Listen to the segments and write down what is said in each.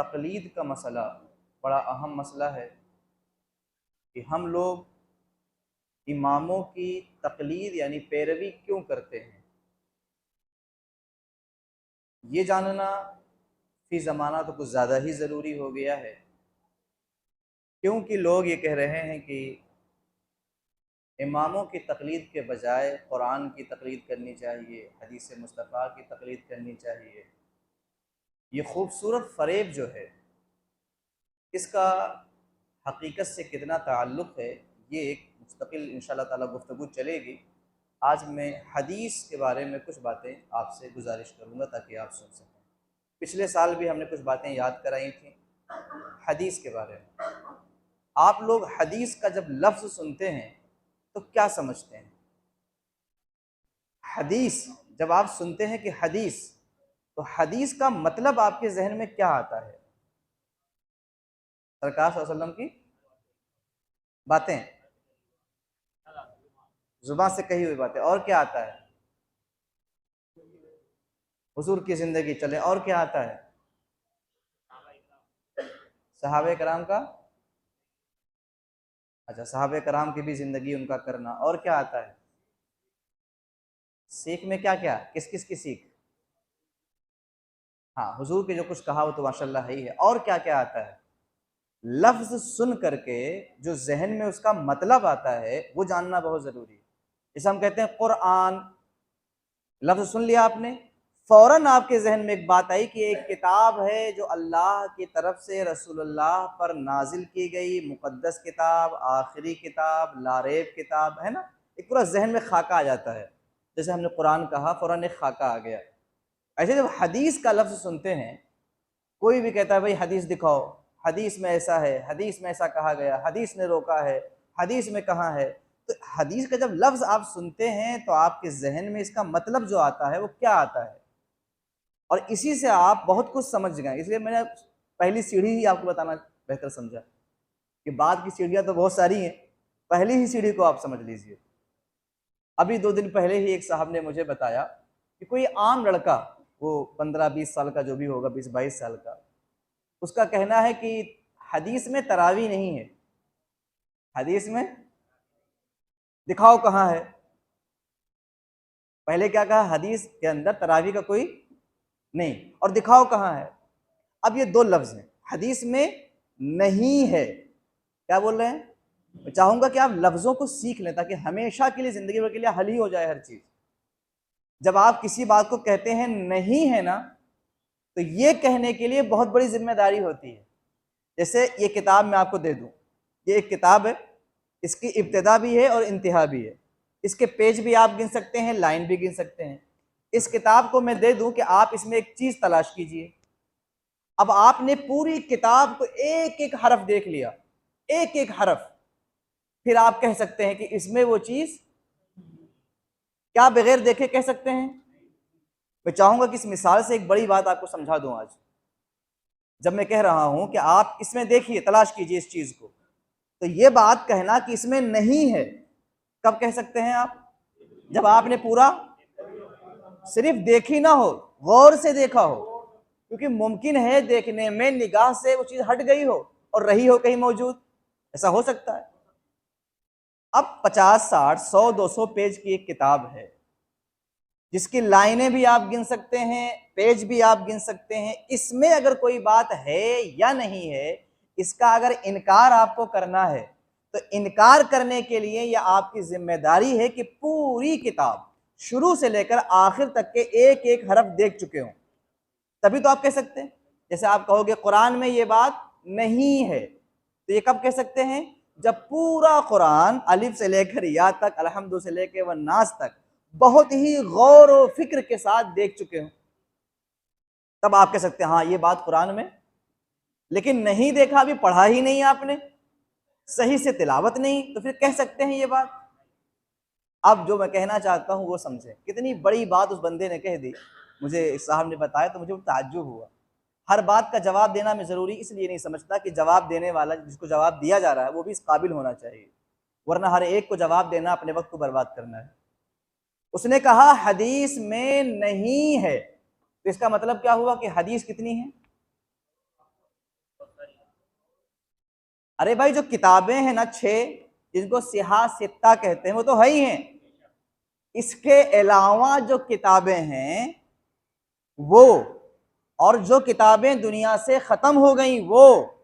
तकलीद का मसला बड़ा अहम मसला है कि हम लोग इमामों की तकलीद यानी पैरवी क्यों करते हैं। ये जानना फी ज़माना तो कुछ ज़्यादा ही ज़रूरी हो गया है, क्योंकि लोग ये कह रहे हैं कि इमामों की तकलीद के बजाय कुरान की तकलीद करनी चाहिए, हदीस मुस्तफ़ा की तकलीद करनी चाहिए। ये खूबसूरत फ़रेब जो है, इसका हकीकत से कितना ताल्लुक़ है, ये एक मुस्तकिल इंशाअल्लाह ताला गुफ्तगू चलेगी। आज मैं हदीस के बारे में कुछ बातें आपसे गुजारिश करूँगा ताकि आप सुन सकें। पिछले साल भी हमने कुछ बातें याद कराई थी हदीस के बारे में। आप लोग हदीस का जब लफ्ज़ सुनते हैं तो क्या समझते हैं? हदीस जब आप सुनते हैं कि हदीस, तो हदीस का मतलब आपके जहन में क्या आता है? सरकार सल्लल्लाहु अलैहि वसल्लम की बातें, जुबान से कही हुई बातें। और क्या आता है? हुजूर की ज़िंदगी चले। और क्या आता है? सहाबे कराम का, अच्छा, सहाबे कराम की भी ज़िंदगी उनका करना। और क्या आता है? सीख में क्या क्या, किस किस की सीख? हाँ, हुजूर के जो कुछ कहा वो तो माशाल्लाह है ही है। और क्या क्या आता है? लफ्ज़ सुन करके जो जहन में उसका मतलब आता है वो जानना बहुत ज़रूरी है। जैसे हम कहते हैं कुरान, लफ्ज़ सुन लिया आपने, फ़ौरन आपके जहन में एक बात आई कि एक किताब है जो अल्लाह की तरफ से रसूलुल्लाह पर नाजिल की गई, मुक़द्दस किताब, आखिरी किताब, लारेब किताब, है ना? एक पूरा जहन में खाका आ जाता है। जैसे हमने कुरान कहा, फ़ौरन एक खाका आ गया। ऐसे जब हदीस का लफ्ज़ सुनते हैं, कोई भी कहता है भाई हदीस दिखाओ, हदीस में ऐसा है, हदीस में ऐसा कहा गया, हदीस ने रोका है, हदीस में कहाँ है। तो हदीस का जब लफ्ज़ आप सुनते हैं तो आपके जहन में इसका मतलब जो आता है वो क्या आता है, और इसी से आप बहुत कुछ समझ गए। इसलिए मैंने पहली सीढ़ी ही आपको बताना बेहतर समझा कि बाद की सीढ़ियाँ तो बहुत सारी हैं, पहली ही सीढ़ी को आप समझ लीजिए। अभी 2 दिन पहले ही एक साहब ने मुझे बताया कि कोई आम लड़का, वो 15-20 साल का जो भी होगा, 20-22 साल का, उसका कहना है कि हदीस में तरावी नहीं है। हदीस में दिखाओ कहाँ है। पहले क्या कहा? हदीस के अंदर तरावी का कोई नहीं, और दिखाओ कहाँ है। अब ये दो लफ्ज हैं, हदीस में नहीं है। क्या बोल रहे हैं? मैं चाहूंगा कि आप लफ्जों को सीख लें ताकि हमेशा के लिए, जिंदगी भर के लिए हल ही हो जाए हर चीज। जब आप किसी बात को कहते हैं नहीं है ना, तो ये कहने के लिए बहुत बड़ी जिम्मेदारी होती है। जैसे ये किताब मैं आपको दे दूं, ये एक किताब है, इसकी इब्तिदा भी है और इंतहा भी है। इसके पेज भी आप गिन सकते हैं, लाइन भी गिन सकते हैं। इस किताब को मैं दे दूं कि आप इसमें एक चीज तलाश कीजिए। अब आपने पूरी किताब को एक एक हरफ देख लिया, एक एक हरफ, फिर आप कह सकते हैं कि इसमें वो चीज, क्या बगैर देखे कह सकते हैं? मैं चाहूंगा कि इस मिसाल से एक बड़ी बात आपको समझा दूं आज। जब मैं कह रहा हूं कि आप इसमें देखिए, तलाश कीजिए इस चीज को, तो ये बात कहना कि इसमें नहीं है, कब कह सकते हैं आप? जब आपने पूरा सिर्फ देखी ना हो, गौर से देखा हो। क्योंकि मुमकिन है देखने में निगाह से वो चीज हट गई हो और रही हो कहीं मौजूद, ऐसा हो सकता है। अब 50, 60, 100, 200 पेज की एक किताब है, जिसकी लाइनें भी आप गिन सकते हैं, पेज भी आप गिन सकते हैं। इसमें अगर कोई बात है या नहीं है, इसका अगर इनकार आपको करना है, तो इनकार करने के लिए यह आपकी जिम्मेदारी है कि पूरी किताब शुरू से लेकर आखिर तक के एक एक हरफ देख चुके हो, तभी तो आप कह सकते हैं। जैसे आप कहोगे कुरान में ये बात नहीं है, तो ये कब कह सकते हैं? जब पूरा कुरान अलिफ से लेकर या तक, अलहम्दु से लेकर व नास तक बहुत ही गौर और फिक्र के साथ देख चुके हो, तब आप कह सकते हैं हाँ ये बात कुरान में। लेकिन नहीं देखा, अभी पढ़ा ही नहीं आपने, सही से तिलावत नहीं, तो फिर कह सकते हैं ये बात। अब जो मैं कहना चाहता हूं वो समझे, कितनी बड़ी बात उस बंदे ने कह दी। मुझे इस साहब ने बताया तो मुझे ताज्जुब हुआ। हर बात का जवाब देना मैं ज़रूरी इसलिए नहीं समझता कि जवाब देने वाला, जिसको जवाब दिया जा रहा है, वो भी इस काबिल होना चाहिए, वरना हर एक को जवाब देना अपने वक्त को बर्बाद करना है। उसने कहा हदीस में नहीं है, तो इसका मतलब क्या हुआ कि हदीस कितनी है? अरे भाई जो किताबें हैं ना 6, जिनको सिहा सित्ता कहते हैं, वो तो है ही हैं। इसके अलावा जो किताबें हैं वो, और जो किताबें दुनिया से खत्म हो गई वो,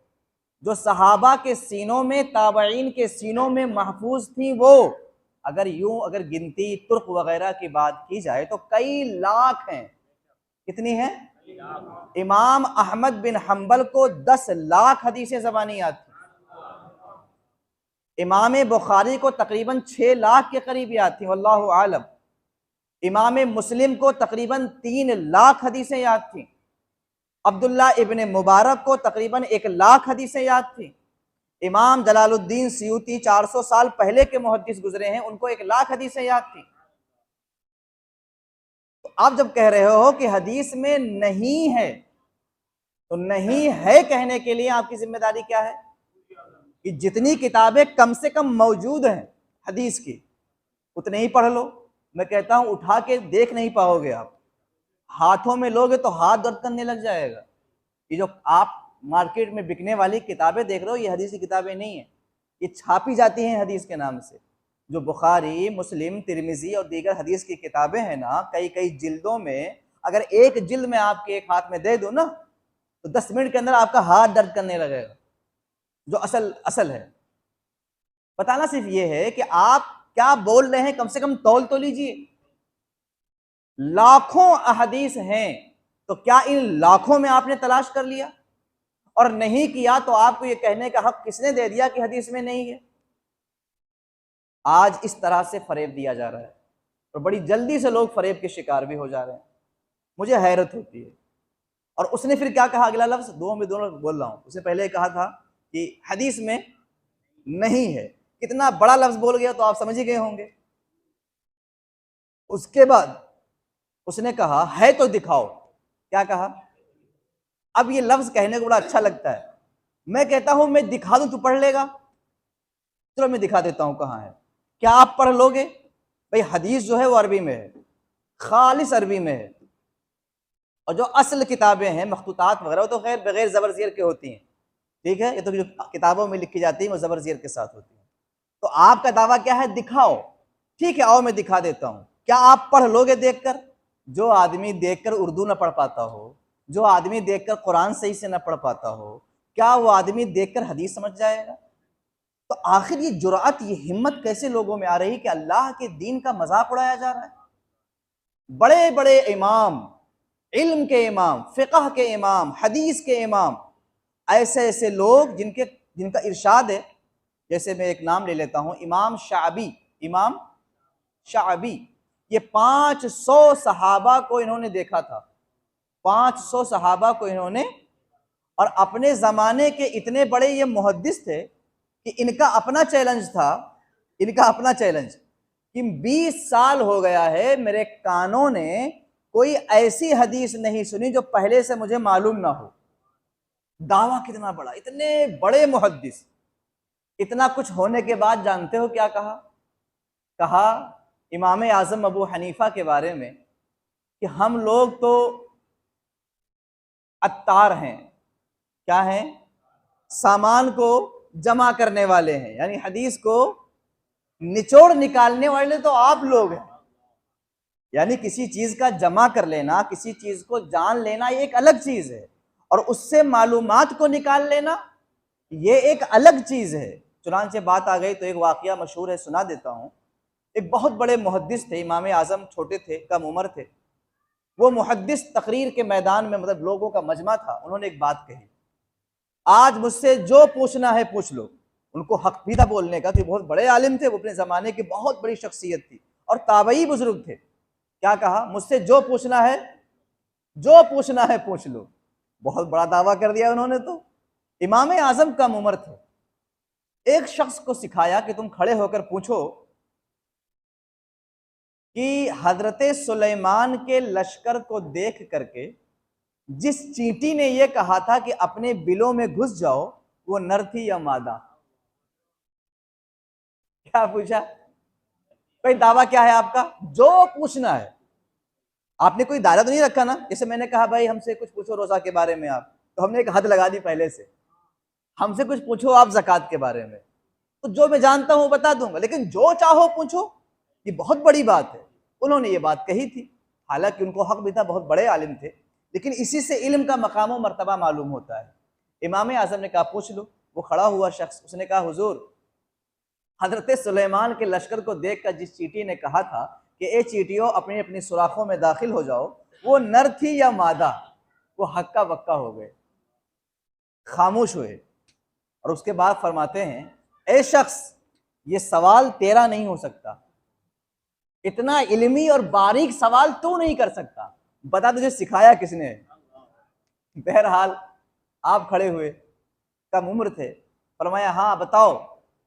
जो सहाबा के सीनों में, ताबईन के सीनों में महफूज थी वो, अगर गिनती तुर्क वगैरह की बात की जाए तो कई लाख हैं। कितनी है? इमाम अहमद बिन हंबल को 10 लाख हदीसें ज़बानी याद थी। इमाम बुखारी को तकरीबन 6 लाख के करीब याद थी, वल्लाहु आलम। इमाम मुस्लिम को तकरीबन 3 लाख हदीसें याद थी। अब्दुल्ला इब्ने मुबारक को तकरीबन 1 लाख हदीसें याद थी। इमाम जलालुद्दीन सियूती 400 साल पहले के मुहद्दिस गुजरे हैं, उनको 1 लाख हदीसें याद थी। तो आप जब कह रहे हो कि हदीस में नहीं है, तो नहीं है कहने के लिए आपकी जिम्मेदारी क्या है? कि जितनी किताबें कम से कम मौजूद हैं हदीस की, उतने ही पढ़ लो। मैं कहता हूं उठा के देख नहीं पाओगे आप, हाथों में लोगे तो हाथ दर्द करने लग जाएगा। ये जो आप मार्केट में बिकने वाली किताबें देख रहे हो, ये हदीस की किताबें नहीं है, ये छापी जाती हैं हदीस के नाम से। जो बुखारी, मुस्लिम, तिरमिजी और दीगर हदीस की किताबें हैं ना, कई कई जिल्दों में, अगर एक जिल्द में आपके एक हाथ में दे दो ना, तो 10 मिनट के अंदर आपका हाथ दर्द करने लगेगा। जो असल है, बताना सिर्फ ये है कि आप क्या बोल रहे हैं, कम से कम तौल तो लीजिए। लाखों अहदीस हैं, तो क्या इन लाखों में आपने तलाश कर लिया? और नहीं किया तो आपको यह कहने का हक किसने दे दिया कि हदीस में नहीं है? आज इस तरह से फरेब दिया जा रहा है और बड़ी जल्दी से लोग फरेब के शिकार भी हो जा रहे हैं। मुझे हैरत होती है। और उसने फिर क्या कहा? अगला लफ्ज दोनों बोल रहा हूं। उसने पहले कहा था कि हदीस में नहीं है। कितना बड़ा लफ्ज बोल गया, तो आप समझ ही गए होंगे। उसके बाद उसने कहा है तो दिखाओ। क्या कहा? अब ये लफ्ज कहने को बड़ा अच्छा लगता है। मैं कहता हूं मैं दिखा दूं, तू पढ़ लेगा? चलो मैं दिखा देता हूं कहां है। क्या आप पढ़ लोगे? भाई हदीस जो है वो अरबी में है, खालिस अरबी में है। और जो असल किताबें हैं, मखतूतात वगैरह, वो तो खैर बगैर ज़बर ज़ेर के होती हैं, ठीक है। ये तो जो किताबों में लिखी जाती है वो ज़बर ज़ेर के साथ होती है। तो आपका दावा क्या है? दिखाओ। ठीक है, आओ मैं दिखा देता हूं। क्या आप पढ़ लोगे देखकर? जो आदमी देखकर उर्दू ना पढ़ पाता हो, जो आदमी देखकर कुरान सही से ना पढ़ पाता हो, क्या वो आदमी देखकर हदीस समझ जाएगा? तो आखिर ये जुरात, ये हिम्मत कैसे लोगों में आ रही कि अल्लाह के दीन का मजाक उड़ाया जा रहा है? बड़े बड़े इमाम, इल्म के इमाम, फिक़ह के इमाम, हदीस के इमाम, ऐसे ऐसे लोग जिनका इरशाद है। जैसे मैं एक नाम ले लेता हूं, इमाम शाअबी। ये 500 सहाबा को इन्होंने देखा था, 500 सहाबा को इन्होंने। और अपने जमाने के इतने बड़े ये मुहद्दिस थे कि इनका अपना चैलेंज कि 20 साल हो गया है मेरे कानों ने कोई ऐसी हदीस नहीं सुनी जो पहले से मुझे मालूम ना हो। दावा कितना बड़ा, इतने बड़े मुहद्दिस। इतना कुछ होने के बाद जानते हो क्या कहा इमाम आजम अबू हनीफा के बारे में कि हम लोग तो अत्तार हैं। क्या हैं? सामान को जमा करने वाले हैं, यानी हदीस को निचोड़ निकालने वाले तो आप लोग हैं। यानी किसी चीज का जमा कर लेना, किसी चीज को जान लेना, ये एक अलग चीज है, और उससे मालूमात को निकाल लेना ये एक अलग चीज है। चुनांचे बात आ गई तो एक वाकया मशहूर है, सुना देता हूं। एक बहुत बड़े मुहद्दिस थे, इमाम आजम छोटे थे, कम उम्र थे। वो मुहद्दिस तकरीर के मैदान में, मतलब लोगों का मजमा था, उन्होंने एक बात कही, आज मुझसे जो पूछना है पूछ लो। उनको हक भी था बोलने का, कि बहुत बड़े आलिम थे, वो अपने जमाने की बहुत बड़ी शख्सियत थी और ताबई बुजुर्ग थे। क्या कहा? मुझसे जो पूछना है पूछ लो। बहुत बड़ा दावा कर दिया उन्होंने। तो इमाम आजम कम उम्र थे। एक शख्स को सिखाया कि तुम खड़े होकर पूछो कि हजरत सुलेमान के लश्कर को देख करके जिस चींटी ने यह कहा था कि अपने बिलों में घुस जाओ, वो नर थी या मादा? क्या पूछा? भाई दावा क्या है आपका? जो पूछना है। आपने कोई दायरा तो नहीं रखा ना। जैसे मैंने कहा भाई हमसे कुछ पूछो रोजा के बारे में, आप तो हमने एक हद लगा दी पहले से। हमसे कुछ पूछो आप ज़कात के बारे में, तो जो मैं जानता हूँ बता दूंगा, लेकिन जो चाहो पूछो, ये बहुत बड़ी बात है। उन्होंने ये बात कही थी, हालांकि उनको हक भी था, बहुत बड़े आलिम थे, लेकिन इसी से इल्म का मकाम व मर्तबा मालूम होता है। इमाम आज़म ने कहा पूछ लो। वो खड़ा हुआ शख्स, उसने कहा हुजूर, हजरत सुलेमान के लश्कर को देखकर जिस चींटी ने कहा था कि ए चींटियों अपनी अपनी सुराखों में दाखिल हो जाओ, वो नर थी या मादा? वो हक्का बक्का हो गए, खामोश हुए, और उसके बाद फरमाते हैं, ए शख्स, ये सवाल तेरा नहीं हो सकता, इतना इल्मी और बारीक सवाल तू नहीं कर सकता, बता तुझे सिखाया किसने? बहरहाल आप खड़े हुए, कम उम्र थे, फरमाया हाँ बताओ।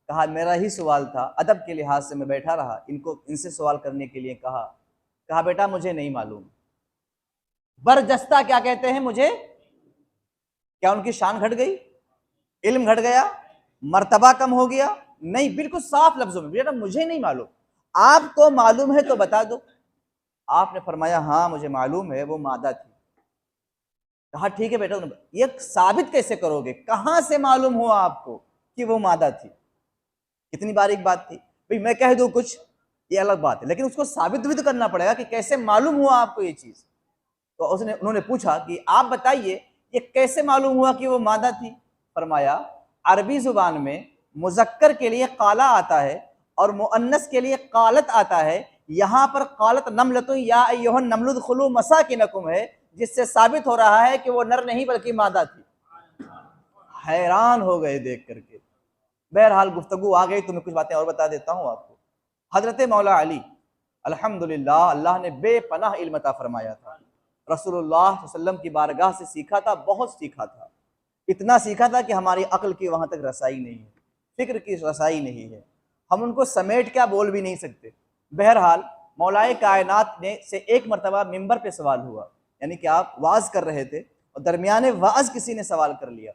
कहा मेरा ही सवाल था, अदब के लिहाज से मैं बैठा रहा, इनसे सवाल करने के लिए कहा बेटा मुझे नहीं मालूम। बरजस्ता क्या कहते हैं मुझे? क्या उनकी शान घट गई, इल्म घट गया, मर्तबा कम हो गया? नहीं, बिल्कुल साफ लफ्जों में, बेटा मुझे नहीं मालूम, आपको मालूम है तो बता दो। आपने फरमाया हाँ मुझे मालूम है, वो मादा थी। कहा ठीक है बेटा, ये साबित कैसे करोगे, कहां से मालूम हुआ आपको कि वो मादा थी? कितनी बारीक बात थी भाई, मैं कह दूं कुछ ये अलग बात है, लेकिन उसको साबित भी तो करना पड़ेगा कि कैसे मालूम हुआ आपको ये चीज। तो उन्होंने पूछा कि आप बताइए ये कैसे मालूम हुआ कि वो मादा थी? फरमाया अरबी जुबान में मुजक्कर के लिए काला आता है और मुअन्नस के लिए कालत आता है, यहाँ पर कालत नमलतुन या अय्युहन नमलुद खुलू मसाकिनकुम है, जिससे साबित हो रहा है कि वो नर नहीं बल्कि मादा थी। हैरान हो गए देख करके। बहरहाल गुफ्तगू आ गई तो मैं कुछ बातें और बता देता हूँ आपको। हजरत मौला अली अल्हम्दुलिल्लाह, अल्लाह ने बेपनाह इल्म अता फरमाया था, रसूलुल्लाह सल्लल्लाहु अलैहि वसल्लम की बारगाह से सीखा था, बहुत सीखा था, इतना सीखा था कि हमारी अक्ल की वहां तक रसाई नहीं है, फिक्र की रसाई नहीं है, हम उनको समेट क्या बोल भी नहीं सकते। बहरहाल मौलाए कायनात ने से एक मरतबा मिंबर पे सवाल हुआ, यानी कि आप वाज कर रहे थे और दरमियाने वाज किसी ने सवाल कर लिया,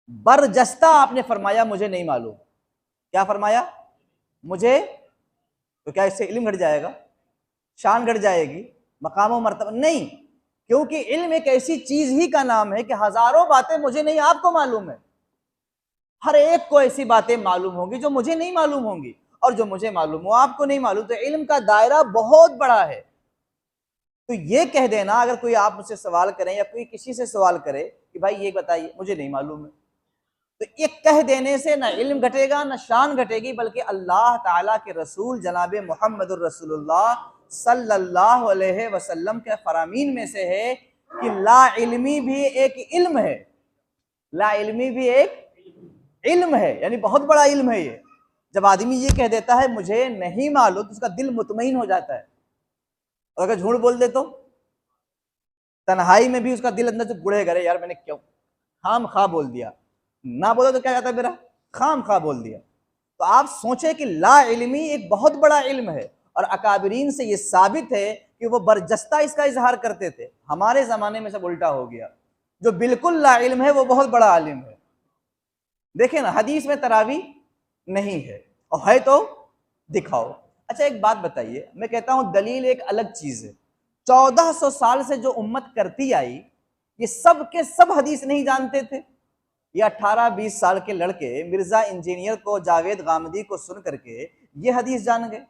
बरजस्ता आपने फरमाया मुझे नहीं मालूम। क्या फरमाया? मुझे। तो क्या इससे इल्म घट जाएगा, शान घट जाएगी, मकाम व मर्तबा? नहीं, क्योंकि इल्म एक ऐसी चीज ही का नाम है कि हजारों बातें मुझे नहीं आपको मालूम है, हर एक को ऐसी बातें मालूम होंगी जो मुझे नहीं मालूम होंगी, और जो मुझे मालूम हो आपको नहीं मालूम। तो इल्म का दायरा बहुत बड़ा है। तो ये कह देना, अगर कोई आप मुझसे सवाल करें या कोई किसी से सवाल करे कि भाई ये बताइए, मुझे नहीं मालूम है, तो ये कह देने से ना इल्म घटेगा ना शान घटेगी, बल्कि अल्लाह ताला के रसूल जनाब मुहम्मदुर रसूलुल्लाह सल्लल्लाहु अलैहि वसल्लम के फरामीन में से है कि ला इल्मी भी एक इल्म है, ला इल्मी भी एक इल्म है, यानी बहुत बड़ा इल्म है ये। जब आदमी ये कह देता है मुझे नहीं मालूम, तो उसका दिल मुतमईन हो जाता है, और अगर झूठ बोल दे तो तन्हाई में भी उसका दिल अंदर से बुढ़े करे, यार मैंने क्यों खाम खा बोल दिया, ना बोला तो क्या कहता है मेरा खाम खा बोल दिया। तो आप सोचे कि ला इल्मी एक बहुत बड़ा इल्म है, और अकाबरीन से ये साबित है कि वो बरजस्ता इसका इजहार करते थे। हमारे जमाने में सब उल्टा हो गया, जो बिल्कुल ला इल्म है वो बहुत बड़ा आलिम है। देखे ना, हदीस में तरावी नहीं है, और है तो दिखाओ। अच्छा एक बात बताइए, मैं कहता हूं दलील एक अलग चीज है। 1400 साल से जो उम्मत करती आई, ये सब के सब हदीस नहीं जानते थे? ये 18-20 साल के लड़के मिर्जा इंजीनियर को, जावेद गामदी को सुन करके ये हदीस जान गए।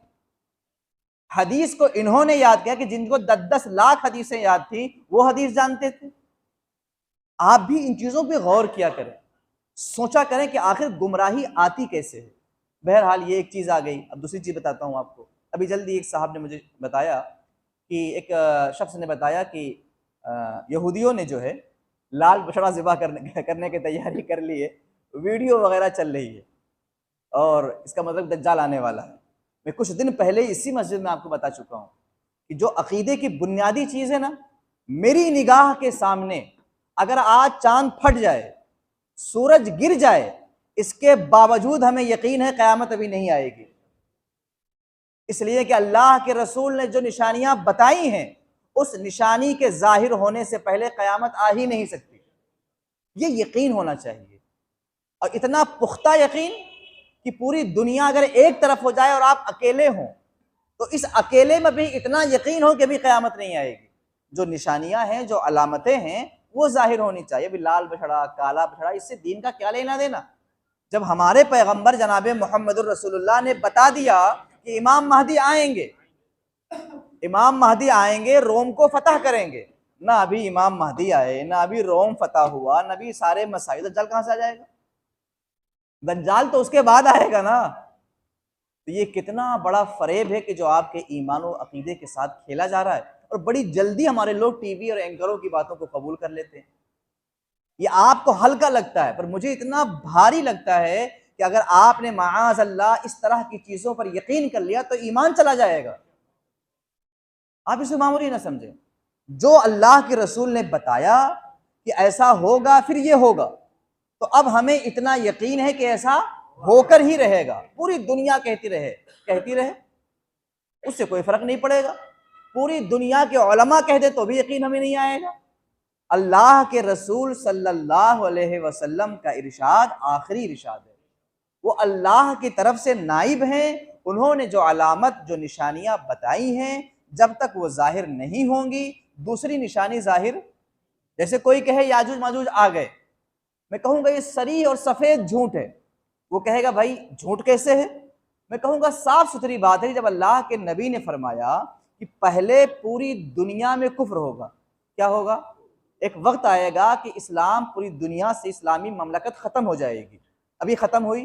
हदीस को इन्होंने याद किया कि जिनको 10-10 लाख हदीसें याद थी वो हदीस जानते थे। आप भी इन चीजों पे गौर किया करें, सोचा करें कि आखिर गुमराही आती कैसे है। बहरहाल ये एक चीज आ गई। अब दूसरी चीज बताता हूं आपको। अभी जल्दी एक साहब ने मुझे बताया कि एक शख्स ने बताया कि यहूदियों ने जो है लाल बछड़ा ज़िबा करने की तैयारी कर ली है, वीडियो वगैरह चल रही है, और इसका मतलब दज्जाल आने वाला है। मैं कुछ दिन पहले इसी मस्जिद में आपको बता चुका हूँ कि जो अकीदे की बुनियादी चीज़ है ना, मेरी निगाह के सामने अगर आज चांद फट जाए, सूरज गिर जाए, इसके बावजूद हमें यकीन है क़यामत अभी नहीं आएगी। इसलिए कि अल्लाह के रसूल ने जो निशानियां बताई हैं, उस निशानी के जाहिर होने से पहले क़यामत आ ही नहीं सकती। ये यकीन होना चाहिए, और इतना पुख्ता यकीन कि पूरी दुनिया अगर एक तरफ हो जाए और आप अकेले हों, तो इस अकेले में भी इतना यकीन हो कि अभी क़यामत नहीं आएगी। जो निशानियां हैं, जो अलामतें हैं, वो जाहिर होनी चाहिए। अभी लाल बछड़ा, काला बछड़ा, इससे दीन का क्या लेना देना। जब हमारे पैगंबर जनाब मोहम्मद रसूलुल्लाह ने बता दिया कि इमाम महदी आएंगे, इमाम महदी आएंगे, रोम को फतह करेंगे, ना अभी इमाम महदी आए, ना अभी रोम फतह हुआ, ना अभी सारे मसाइल, दज्जाल कहां से आ जाएगा? दज्जाल तो उसके बाद आएगा ना। तो ये कितना बड़ा फरेब है कि जो आपके ईमान और अकीदे के साथ खेला जा रहा है, और बड़ी जल्दी हमारे लोग टीवी और एंकरों की बातों को कबूल कर लेते हैं। ये आपको हल्का लगता है, पर मुझे इतना भारी लगता है कि अगर आपने माआज़ अल्लाह इस तरह की चीजों पर यकीन कर लिया तो ईमान चला जाएगा। आप इसे मामूली ना समझें। जो अल्लाह के रसूल ने बताया कि ऐसा होगा, फिर ये होगा, तो अब हमें इतना यकीन है कि ऐसा होकर ही रहेगा। पूरी दुनिया कहती रहे, उससे कोई फर्क नहीं पड़ेगा। पूरी दुनिया के उलमा कह दे तो भी यकीन हमें नहीं आएगा। अल्लाह के रसूल सल्लल्लाहु अलैहि वसल्लम का इरशाद आखिरी इरशाद है। वो अल्लाह की तरफ से नाइब हैं। उन्होंने जो अलामत, जो निशानियां बताई हैं, जब तक वो जाहिर नहीं होंगी, दूसरी निशानी जाहिर। जैसे कोई कहे याजूज माजूज आ गए, मैं कहूंगा ये सरी और सफेद झूठ है। वो कहेगा भाई झूठ कैसे है? मैं कहूंगा साफ सुथरी बात है। जब अल्लाह के नबी ने फरमाया कि पहले पूरी दुनिया में कुफ्र होगा, क्या होगा? एक वक्त आएगा कि इस्लाम पूरी दुनिया से, इस्लामी ममलकत खत्म हो जाएगी। अभी खत्म हुई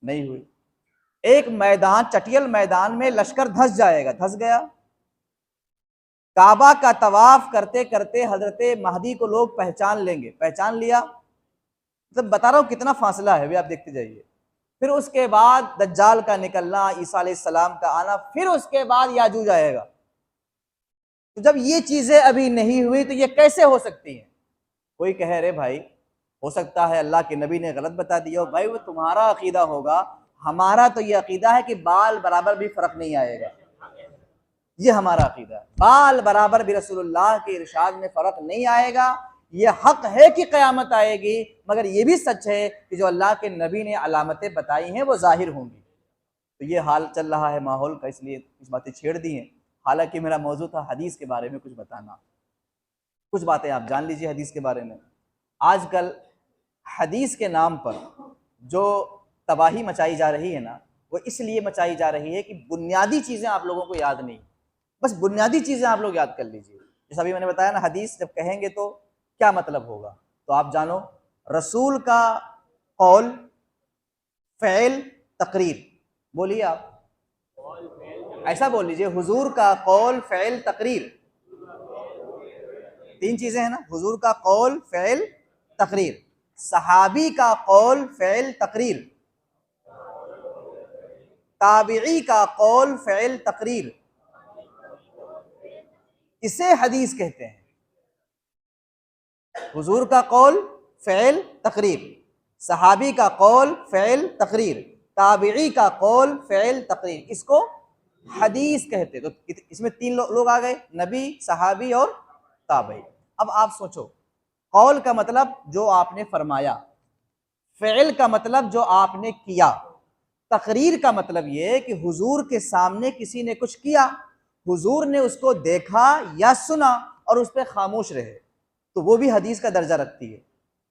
नहीं हुई। एक मैदान, चटियल मैदान में लश्कर धंस जाएगा, धंस गया। काबा का तवाफ करते करते हजरत महदी को लोग पहचान लेंगे, पहचान लिया, मतलब बता रहा हूं कितना फासला है, अभी आप देखते जाइए। फिर उसके बाद दज्जाल का निकलना, ईसा अलैहिस्सलाम का आना, फिर उसके बाद याजूज आएगा। तो जब ये चीजें अभी नहीं हुई तो ये कैसे हो सकती हैं? कोई कहे रे भाई हो सकता है अल्लाह के नबी ने गलत बता दिया हो। भाई वो तुम्हारा अकीदा होगा, हमारा तो ये अकीदा है कि बाल बराबर भी फर्क नहीं आएगा। ये हमारा अकीदा है, बाल बराबर भी रसूलुल्लाह के इरशाद में फर्क नहीं आएगा। ये हक है कि क़यामत आएगी, मगर ये भी सच है कि जो अल्लाह के नबी ने अलामतें बताई हैं वो जाहिर होंगी। तो ये हाल चल रहा है माहौल का, इसलिए कुछ बातें छेड़ दी हैं। हालांकि मेरा मौजू था हदीस के बारे में कुछ बताना। कुछ बातें आप जान लीजिए हदीस के बारे में। आजकल हदीस के नाम पर जो तबाही मचाई जा रही है ना, वो इसलिए मचाई जा रही है कि बुनियादी चीज़ें आप लोगों को याद नहीं। बस बुनियादी चीज़ें आप लोग याद कर लीजिए। जैसा अभी मैंने बताया ना, हदीस जब कहेंगे तो क्या मतलब होगा, तो आप जानो रसूल का कौल, फ़ेल, तकरीर। बोलिए आप, ऐसा बोल लीजिए, हुजूर का कौल, फ़ेल, तकरीर। तीन चीजें हैं ना, हुजूर का कौल, फ़ेल, तकरीर। सहाबी का कौल, फ़ेल, तकरीर। ताबिई का कौल, फ़ेल, तकरीर। इसे हदीस कहते हैं। हुजूर का कौल, फ़ेल, तकरीर, सहाबी का कौल, फ़ेल, तकरीर, ताबिई का कौल, फ़ेल, तकरीर, इसको हदीस कहते। तो इसमें तीन लोग आ गए, नबी, सहाबी और ताबई। अब आप सोचो, कौल का मतलब जो आपने फरमाया, फ़ेल का मतलब जो आपने किया, तकरीर का मतलब ये कि हुजूर के सामने किसी ने कुछ किया, हुजूर ने उसको देखा या सुना और उस पर खामोश रहे, तो वो भी हदीस का दर्जा रखती है।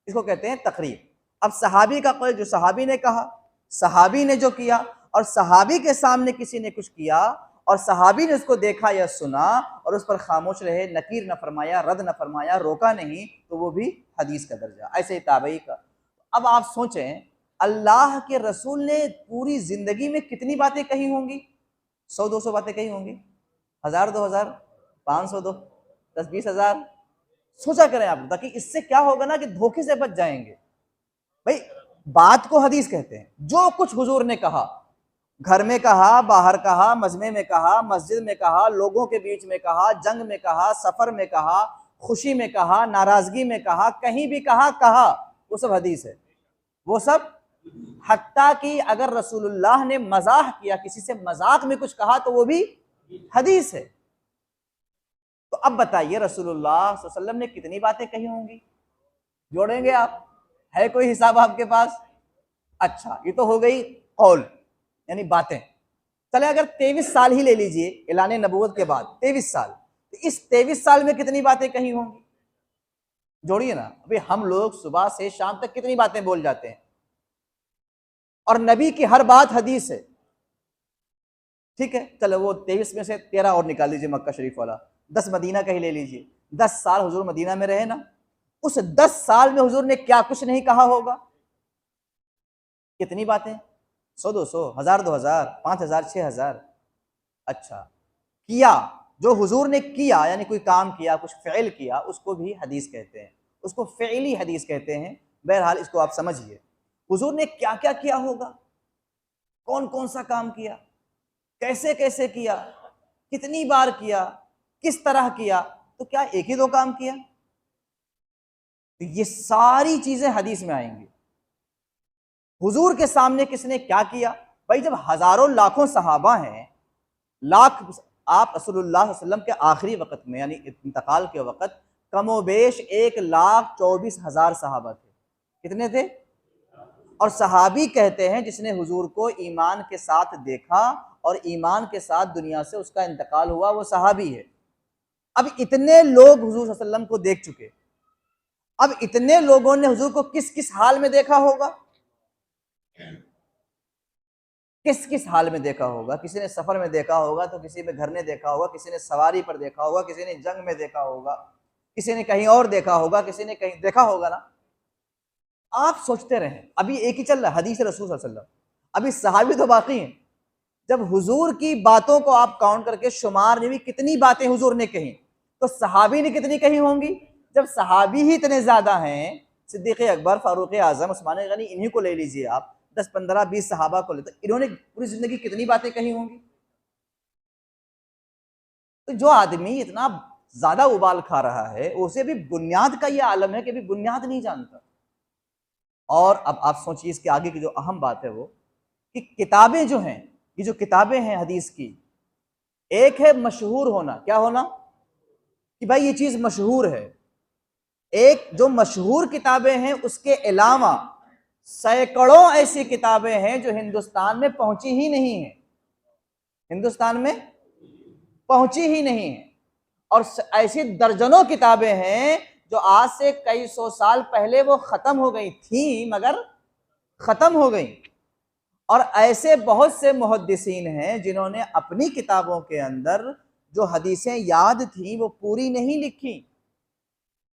इसको कहते हैं तकरीर। अब सहाबी का कौल, जो सहाबी ने कहा, सहाबी ने जो किया, और सहाबी के सामने किसी ने कुछ किया और सहाबी ने उसको देखा या सुना और उस पर खामोश रहे, नकीर न फरमाया, रद्द न फरमाया, रोका नहीं, तो वो भी हदीस का दर्जा। ऐसे ही ताबई का। अब आप सोचें, अल्लाह के रसूल ने पूरी जिंदगी में कितनी बातें कही होंगी? 100-200 बातें कही होंगी, 1000-2000, 500, 10-20 हज़ार। सोचा करें आप, ताकि इससे क्या होगा ना कि धोखे से बच जाएंगे। भाई बात को हदीस कहते हैं। जो कुछ हुजूर ने कहा, घर में कहा, बाहर कहा, मजमे में कहा, मस्जिद में कहा, लोगों के बीच में कहा, जंग में कहा, सफर में कहा, खुशी में कहा, नाराजगी में कहा, कहीं भी कहा, वो सब हदीस है। वो सब, हत्ता कि अगर रसूलुल्लाह ने मजाक किया, किसी से मजाक में कुछ कहा, तो वो भी हदीस है। तो अब बताइए रसूलुल्लाह सल्लल्लाहु अलैहि वसल्लम ने कितनी बातें कही होंगी? जोड़ेंगे आप? है कोई हिसाब आपके पास? अच्छा, ये तो हो गई कौल यानी बातें। चले अगर 23 साल ही ले लीजिए ऐलान नबूवत के बाद, 23 साल, तो इस 23 साल में कितनी बातें कही होंगी? जोड़िए ना, अभी हम लोग सुबह से शाम तक कितनी बातें बोल जाते हैं, और नबी की हर बात हदीस है। ठीक है, चलो वो 23 में से 13 और निकाल लीजिए मक्का शरीफ वाला, 10 मदीना का ही ले लीजिए। 10 साल हुजूर मदीना में रहे ना, उस 10 साल में हुजूर ने क्या कुछ नहीं कहा होगा। कितनी बातें, 100 200 1000 2000 5000 6000। अच्छा, किया, जो हुजूर ने किया यानी कोई काम किया, कुछ फ़िल किया, उसको भी हदीस कहते हैं, उसको फ़िली हदीस कहते हैं। बहरहाल इसको आप समझिए, हुजूर ने क्या क्या किया होगा, कौन कौन सा काम किया, कैसे कैसे किया, कितनी बार किया, किस तरह किया, तो क्या एक ही दो काम किया? तो ये सारी चीजें हदीस में आएंगी। हुजूर के सामने किसने क्या किया? भाई जब हजारों लाखों सहाबा हैं, लाख, आप रसूलुल्लाह सल्लल्लाहु अलैहि वसल्लम के आखिरी वक्त में यानी इंतकाल के वक्त कमोबेश 1,24,000 सहाबा थे। कितने थे? और सहाबी कहते हैं जिसने हुजूर को ईमान के साथ देखा और ईमान के साथ दुनिया से उसका इंतकाल हुआ, वो सहाबी है। अब इतने लोग हुजूर सल्लल्लाहु अलैहि वसल्लम को देख चुके, अब इतने लोगों ने हुजूर को किस किस हाल में देखा होगा, किस किस हाल में देखा होगा? किसी ने सफर में देखा होगा, तो किसी में घर ने देखा होगा, किसी ने सवारी पर देखा होगा, किसी ने जंग में देखा होगा, किसी ने कहीं और देखा होगा, किसी ने कहीं देखा होगा ना। आप सोचते रहें, अभी एक ही चल रहा है हदीस रसूल सल्लल्लाहु अलैहि वसल्लम, अभी सहाबी तो बाकी हैं। जब हुजूर की बातों को आप काउंट करके शुमार नहीं, कितनी बातें हुजूर ने कही, तो सहाबी ने कितनी कही होंगी? जब सहाबी ही इतने ज्यादा हैं, सिद्दीक अकबर, फारूक आजम, उस्मान गनी, इन्हीं को ले लीजिए आप, 10 15 20 सहाबा को ले, तो इन्होंने पूरी जिंदगी कितनी बातें कही होंगी? तो जो आदमी इतना ज्यादा उबाल खा रहा है, उसे भी बुनियाद का ये आलम है कि भी बुनियाद नहीं जानता। और अब आप सोचिए इसके आगे की जो अहम बात है वो कि किताबें जो हैं, ये जो किताबें हैं हदीस की, एक है मशहूर होना, क्या होना कि भाई ये चीज मशहूर है, एक जो मशहूर किताबें हैं उसके अलावा सैकड़ों ऐसी किताबें हैं जो हिंदुस्तान में पहुंची ही नहीं है, हिंदुस्तान में पहुंची ही नहीं है, और ऐसी दर्जनों किताबें हैं जो आज से कई सौ साल पहले वो खत्म हो गई थी, मगर खत्म हो गई। और ऐसे बहुत से मुहद्दिसीन हैं जिन्होंने अपनी किताबों के अंदर जो हदीसें याद थी वो पूरी नहीं लिखी,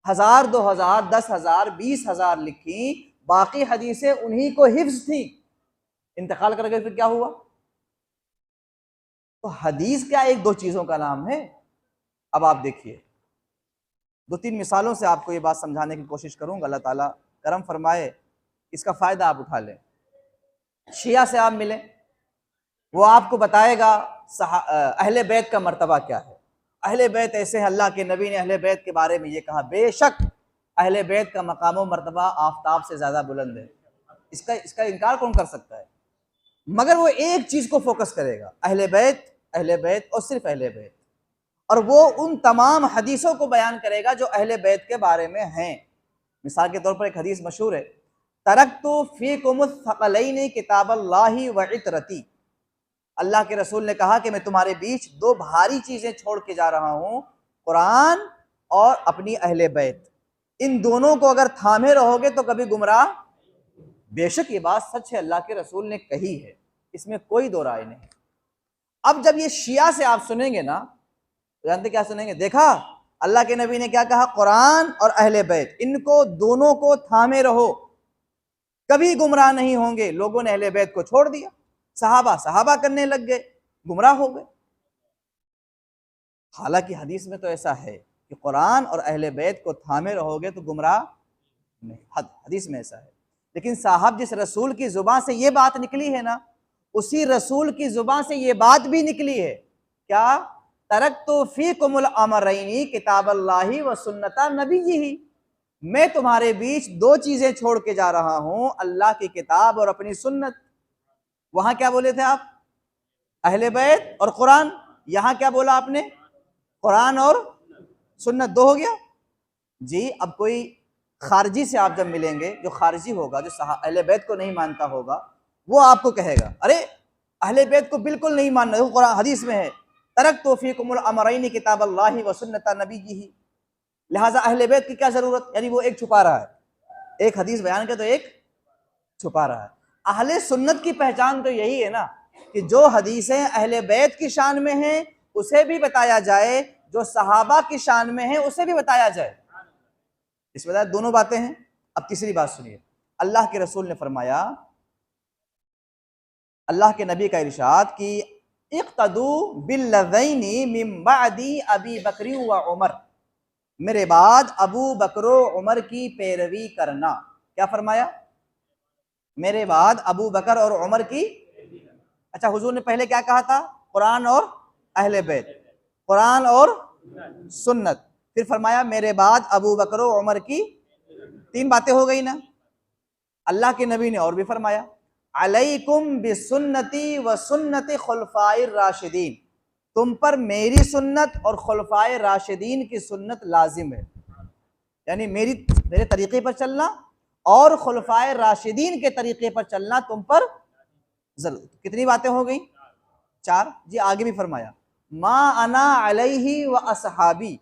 1000 2000 10,000 20,000 लिखी, बाकी हदीसें उन्हीं को हिफ्ज थी, इंतकाल कर गए, फिर क्या हुआ? तो हदीस क्या एक दो चीजों का नाम है? अब आप देखिए, 2-3 मिसालों से आपको ये बात समझाने की कोशिश करूंगा, अल्लाह ताला करम फरमाए, इसका फायदा आप उठा लें। शिया से आप मिलें, वो आपको बताएगा अहले बैत का मर्तबा क्या है। अहले बैत ऐसे हैं, अल्लाह के नबी ने अहले बैत के बारे में ये कहा, बेशक अहले बैत का मकाम व मर्तबा आफ्ताब से ज्यादा बुलंद है। इसका इसका इनकार कौन कर सकता है? मगर वो एक चीज को फोकस करेगा, अहले बैत और सिर्फ अहले बैत, और वो उन तमाम हदीसों को बयान करेगा जो अहले बैत के बारे में हैं। मिसाल के तौर पर एक हदीस मशहूर है, तरक्तु फीकुमुस सक़लैनि किताबल्लाहि व इतरती, अल्लाह के रसूल ने कहा कि मैं तुम्हारे बीच दो भारी चीजें छोड़ के जा रहा हूं, कुरान और अपनी अहले बैत। इन दोनों को अगर थामे रहोगे तो कभी गुमराह। बेशक ये बात सच है, अल्लाह के रसूल ने कही है, इसमें कोई दो राय नहीं। अब जब ये शिया से आप सुनेंगे ना, जानते क्या सुनेंगे? देखा अल्लाह के नबी ने क्या कहा, कुरान और अहले बैत, इनको दोनों को थामे रहो, कभी गुमराह नहीं होंगे। लोगों ने अहले बैत को छोड़ दिया, सहाबा करने लग गए, गुमराह हो गए। हालांकि हदीस में तो ऐसा है कि कुरान और अहले बैत को थामे रहोगे तो गुमराह नहीं, हदीस में ऐसा है। लेकिन साहब जिस रसूल की जुबान से ये बात निकली है ना, उसी रसूल की जुबान से ये बात भी निकली है, क्या? तरक्तु फीकुमुल अमरैनी किताबल्लाहि व सुन्नता नबिय्यिही, मैं तुम्हारे बीच दो चीजें छोड़ के जा रहा हूं, अल्लाह की किताब और अपनी सुन्नत। वहां क्या बोले थे आप? अहले बैत और कुरान। यहां क्या बोला आपने? कुरान और सुन्नत, दो हो गया जी। अब कोई खारजी से आप जब मिलेंगे, जो खारजी होगा, जो अहले बैत को नहीं मानता होगा, वो आपको कहेगा अरे अहले बैत को बिल्कुल नहीं मानना, वो कुरान हदीस में है, तरक्तु फीकुमुल अमरैनि किताबल्लाहि व सुन्नता नबिय्यिही। लिहाजा अहले बैत की क्या जरूरत, यानी वो एक छुपा रहा है, एक हदीस बयान के तो एक छुपा रहा है। अहले सुन्नत की पहचान तो यही है ना कि जो हदीसें अहले बैत की शान में हैं उसे भी बताया जाए, जो सहाबा की शान में है उसे भी बताया जाए। इस वजह दोनों बातें हैं। अब तीसरी बात सुनिए, अल्लाह के रसूल ने फरमाया, अल्लाह के नबी का इरशाद कि इक्तदू बिल्लज़ैनी मिन बअदी अबी बकरी व उमर, मेरे बाद अबू बकर उमर की पैरवी करना। क्या फरमाया? मेरे बाद अबू बकर और उमर की। अच्छा, हुजूर ने पहले क्या कहा था? कुरान और अहले बैत, कुरान और सुन्नत। फिर फरमाया मेरे बाद अबू बकर और उमर की। तीन बातें हो गई ना। अल्लाह के नबी ने और भी फरमाया, अलैकुम बिसुन्नती व सुन्नति खुलफाए राशिदीन, तुम पर मेरी सुन्नत और खुलफाए राशिदीन की सुन्नत लाजिम है, यानी मेरे तरीके पर चलना और खुलफाए राशिदीन के तरीके पर चलना तुम पर जरूर। कितनी बातें हो गई? चार। जी आगे भी फरमाया, मा अना अलैहि व असहाबी,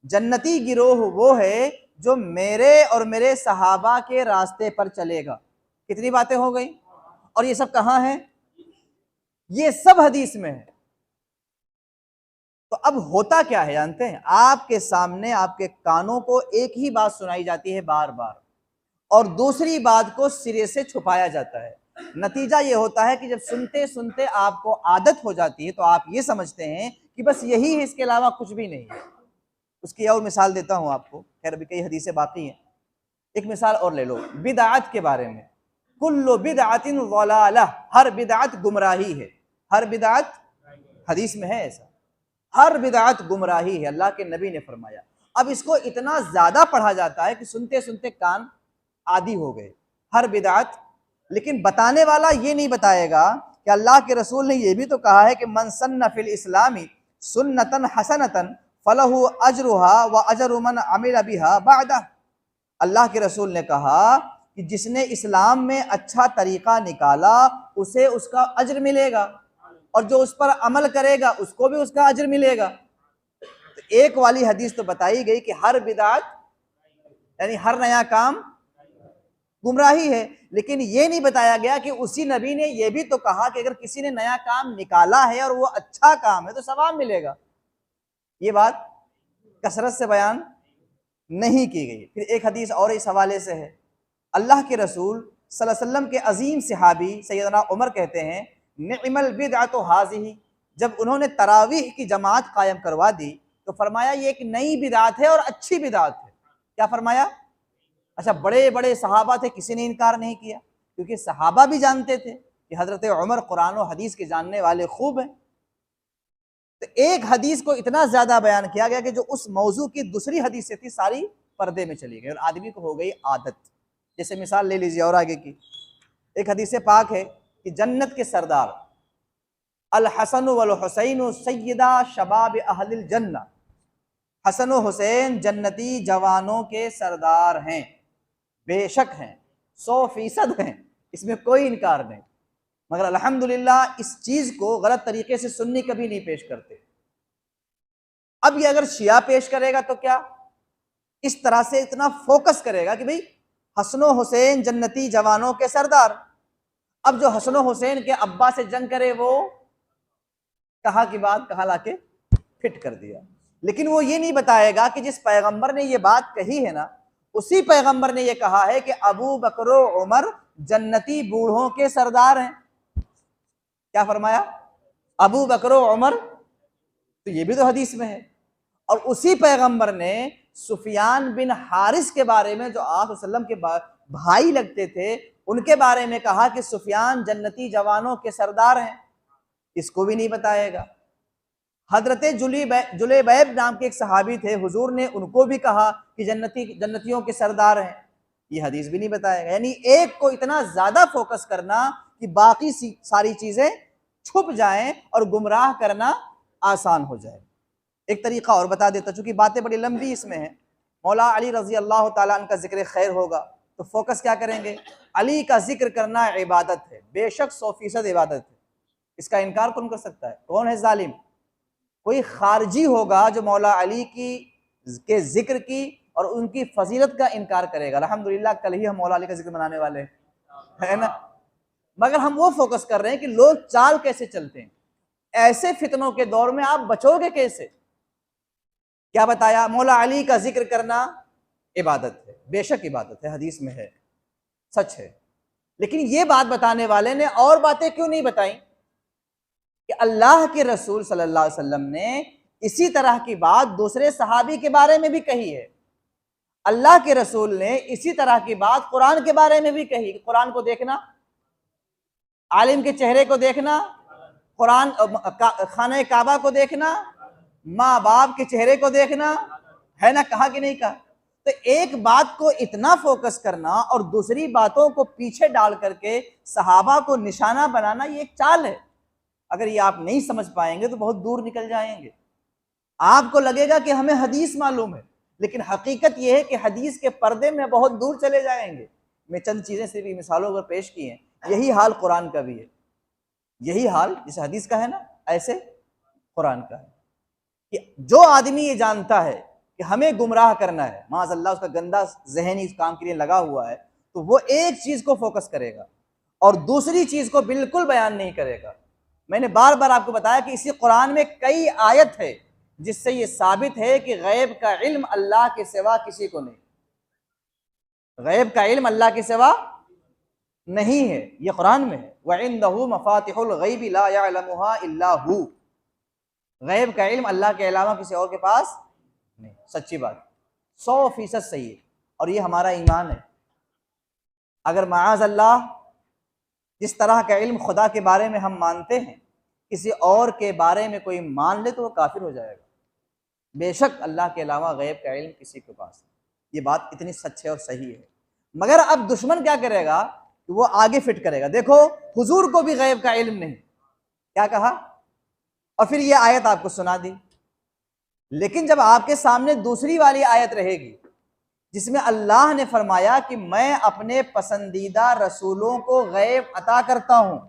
जन्नती गिरोह वो है जो मेरे और मेरे सहाबा के रास्ते पर चलेगा। कितनी बातें हो गई? और ये सब कहाँ है? ये सब हदीस में है। तो अब होता क्या है जानते हैं? आपके सामने आपके कानों को एक ही बात सुनाई जाती है बार बार, और दूसरी बात को सिरे से छुपाया जाता है। नतीजा ये होता है कि जब सुनते सुनते आपको आदत हो जाती है तो आप ये समझते हैं कि बस यही है, इसके अलावा कुछ भी नहीं है। उसकी और मिसाल देता हूं आपको, खैर अभी कई हदीसें बाकी हैं। एक मिसाल और ले लो बिदअत के बारे में। कुल्लु बिदअतिन ज़लाला, हर बिदअत गुमराही है। हर बिदअत, हदीस में है ऐसा, हर बिदअत गुमराही है, अल्लाह के नबी ने फरमाया। अब इसको इतना ज्यादा पढ़ा जाता है कि सुनते सुनते कान आदी हो गए, हर बिदअत। लेकिन बताने वाला ये नहीं बताएगा कि अल्लाह के रसूल ने यह भी तो कहा है कि मन सन्ना फिल इस्लामी सुन्नतन हसनतन फलहु अजरुहा व अजरु मन अमिल बिहा बादा। अल्लाह के रसूल ने कहा कि जिसने इस्लाम में अच्छा तरीका निकाला उसे उसका अजर मिलेगा, और जो उस पर अमल करेगा उसको भी उसका अजर मिलेगा। तो एक वाली हदीस तो बताई गई कि हर बिदअत यानी हर नया काम गुमराही है, लेकिन ये नहीं बताया गया कि उसी नबी ने यह भी तो कहा कि अगर किसी ने नया काम निकाला है और वो अच्छा काम है तो सवाब मिलेगा। ये बात कसरत से बयान नहीं की गई। फिर एक हदीस और इस हवाले से है, अल्लाह के रसूल सल्लल्लाहु अलैहि वसल्लम के अजीम सहाबी सैयदना उमर कहते हैं, निअमल बिदअतु हाज़िही, जब उन्होंने तरावीह की जमात कायम करवा दी तो फरमाया ये एक नई बिदअत है और अच्छी बिदअत है। क्या फरमाया? अच्छा, बड़े बड़े सहाबा थे, किसी ने इनकार नहीं किया, क्योंकि सहाबा भी जानते थे कि हजरत उमर कुरान और हदीस के जानने वाले खूब हैं। तो एक हदीस को इतना ज्यादा बयान किया गया कि जो उस मौजू की दूसरी हदीस से थी सारी पर्दे में चली गई और आदमी को हो गई आदत। जैसे मिसाल ले लीजिए और आगे की एक हदीस पाक है कि जन्नत के सरदार अल हसन वल हुसैन सय्यदा शबाब अहलिल जन्नह, हसन और हुसैन जन्नती जवानों के सरदार हैं, बेशक हैं, 100% हैं, इसमें कोई इनकार नहीं। मगर अल्हम्दुलिल्लाह इस चीज को गलत तरीके से सुन्नी कभी नहीं पेश करते। अब ये अगर शिया पेश करेगा तो क्या इस तरह से इतना फोकस करेगा कि भाई हसनो हुसैन जन्नती जवानों के सरदार। अब जो हसनो हुसैन के अब्बा से जंग करे वो कहा की बात कहा लाके फिट कर दिया। लेकिन वो ये नहीं बताएगा कि जिस पैगंबर ने ये बात कही है ना, उसी पैगंबर ने ये कहा है कि अबू बकर उमर जन्नती बूढ़ों के सरदार हैं। क्या फरमाया? अबू बकर उमर, तो ये भी तो हदीस में है। और उसी पैगंबर ने सुफियान बिन हारिस के बारे में, जो आप वसल्लम के भाई लगते थे, उनके बारे में कहा कि सुफियान जन्नती जवानों के सरदार हैं। इसको भी नहीं बताएगा। हजरत जुलेबैब नाम के एक सहाबी थे, हुजूर ने उनको भी कहा कि जन्नतियों के सरदार हैं। ये हदीस भी नहीं बताएगा। यानी एक को इतना ज्यादा फोकस करना कि बाकी सारी चीजें छुप जाएं और गुमराह करना आसान हो जाए। एक तरीका और बता देता, चूंकि बातें बड़ी लंबी इसमें है। मौला अली रजी अल्लाह ताला अन्हु का जिक्र खैर होगा तो फोकस क्या करेंगे? अली का जिक्र करना इबादत है, बेशक 100% इबादत है। इसका इनकार कौन कर सकता है? कौन है जालिम? कोई खारजी होगा जो मौला अली की के जिक्र की और उनकी फजीलत का इनकार करेगा। अल्हम्दुलिल्लाह कल ही हम मौला अली का जिक्र मनाने वाले हैं, है ना। मगर हम वो फोकस कर रहे हैं कि लोग चाल कैसे चलते हैं, ऐसे फितनों के दौर में आप बचोगे कैसे। क्या बताया, मौला अली का जिक्र करना इबादत है, बेशक इबादत है, हदीस में है, सच है। लेकिन ये बात बताने वाले ने और बातें क्यों नहीं बताई कि अल्लाह के रसूल सल्लल्लाहु अलैहि वसल्लम ने इसी तरह की बात दूसरे सहाबी के बारे में भी कही है। अल्लाह के रसूल ने इसी तरह की बात कुरान के बारे में भी कही। कुरान को देखना, आलिम के चेहरे को देखना, कुरान खाने काबा को देखना, माँ बाप के चेहरे को देखना, है ना, कहा कि नहीं कहा। तो एक बात को इतना फोकस करना और दूसरी बातों को पीछे डाल करके सहाबा को निशाना बनाना, ये एक चाल है। अगर ये आप नहीं समझ पाएंगे तो बहुत दूर निकल जाएंगे। आपको लगेगा कि हमें हदीस मालूम है, लेकिन हकीकत यह है कि हदीस के पर्दे में बहुत दूर चले जाएंगे। मैं चंद चीजें सिर्फ मिसालों पर पेश की हैं। यही हाल कुरान का भी है, यही हाल जैसे हदीस का है ना, ऐसे कुरान का है कि जो आदमी ये जानता है कि हमें गुमराह करना है, माज़अल्लाह उसका गंदा जहनी इस काम के लिए लगा हुआ है, तो वो एक चीज को फोकस करेगा और दूसरी चीज को बिल्कुल बयान नहीं करेगा। मैंने बार बार आपको बताया कि इसी कुरान में कई आयत है जिससे ये साबित है कि गैब का इल्म अल्लाह के सिवा किसी को नहीं, गैब का इल्म अल्लाह के सिवा नहीं है, ये कुरान में है। वइंदहु मफातिहुल गैबि ला यअलमुहा इल्ला हु, गैब का इल्म अल्लाह के अलावा किसी और के पास नहीं। सच्ची बात, 100% सही है, और ये हमारा ईमान है। अगर माज़ अल्लाह जिस तरह का इल्म खुदा के बारे में हम मानते हैं, किसी और के बारे में कोई मान ले तो वो काफिर हो जाएगा। बेशक अल्लाह के अलावा गैब का इल्म किसी के पास नहीं। ये बात इतनी सच है और सही है। मगर अब दुश्मन क्या करेगा कि वो आगे फिट करेगा, देखो हुजूर को भी गैब का इल्म नहीं, क्या कहा, और फिर ये आयत आपको सुना दी। लेकिन जब आपके सामने दूसरी वाली आयत रहेगी जिसमें अल्लाह ने फरमाया कि मैं अपने पसंदीदा रसूलों को गैब अता करता हूं,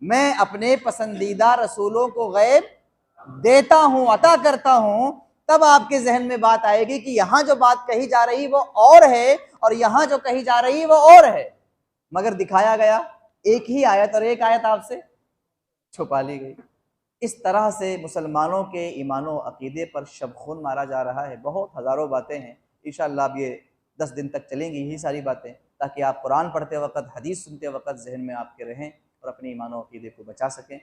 मैं अपने पसंदीदा रसूलों को गैब देता हूं, अता करता हूं, तब आपके जहन में बात आएगी कि यहां जो बात कही जा रही वो और है और यहां जो कही जा रही वो और है। मगर दिखाया गया एक ही आयत और एक आयत आपसे छुपा ली गई। इस तरह से मुसलमानों के ईमानो अकीदे पर शबखून मारा जा रहा है। बहुत हज़ारों बातें हैं, इंशाअल्लाह अब ये 10 दिन तक चलेंगी यही सारी बातें, ताकि आप कुरान पढ़ते वक्त, हदीस सुनते वक्त जहन में आपके रहें और अपने ईमानो अकीदे को बचा सकें।